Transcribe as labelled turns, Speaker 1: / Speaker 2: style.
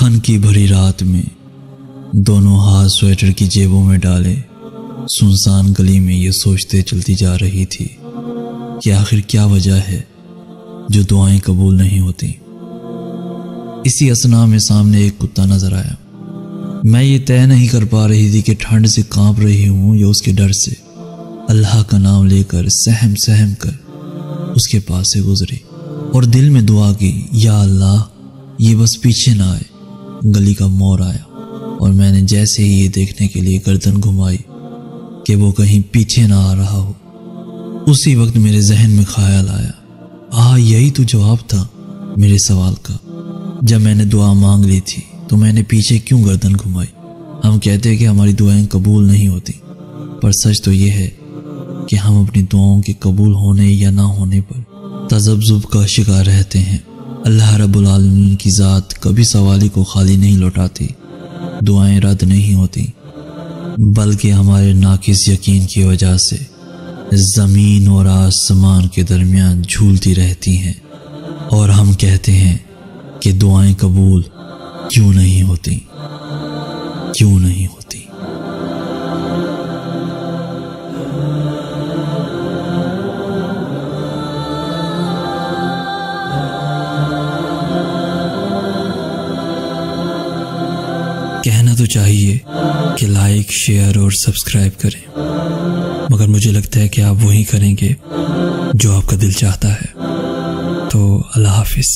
Speaker 1: ठंड की भरी रात में दोनों हाथ स्वेटर की जेबों में डाले सुनसान गली में ये सोचते चलती जा रही थी कि आखिर क्या वजह है जो दुआएं कबूल नहीं होती। इसी असना में सामने एक कुत्ता नजर आया। मैं ये तय नहीं कर पा रही थी कि ठंड से कांप रही हूं या उसके डर से। अल्लाह का नाम लेकर सहम सहम कर उसके पास से गुजरी और दिल में दुआ की, या अल्लाह ये बस पीछे ना आए। गली का मोड़ आया और मैंने जैसे ही ये देखने के लिए गर्दन घुमाई कि वो कहीं पीछे ना आ रहा हो, उसी वक्त मेरे जहन में ख्याल आया, यही तो जवाब था मेरे सवाल का। जब मैंने दुआ मांग ली थी तो मैंने पीछे क्यों गर्दन घुमाई। हम कहते हैं कि हमारी दुआएं कबूल नहीं होती, पर सच तो ये है कि हम अपनी दुआओं के कबूल होने या ना होने पर तज़ब्ज़ुब का शिकार रहते हैं। अल्लाह रब्बुल आलमीन की ज़ात कभी सवाली को खाली नहीं लौटाती। दुआएं रद्द नहीं होती, बल्कि हमारे नाकिस यकीन की वजह से ज़मीन और आसमान के दरमियान झूलती रहती हैं और हम कहते हैं कि दुआएं कबूल क्यों नहीं होती, क्यों नहीं होती। कहना तो चाहिए कि लाइक, शेयर और सब्सक्राइब करें, मगर मुझे लगता है कि आप वही करेंगे जो आपका दिल चाहता है। तो अल्लाह हाफिज़।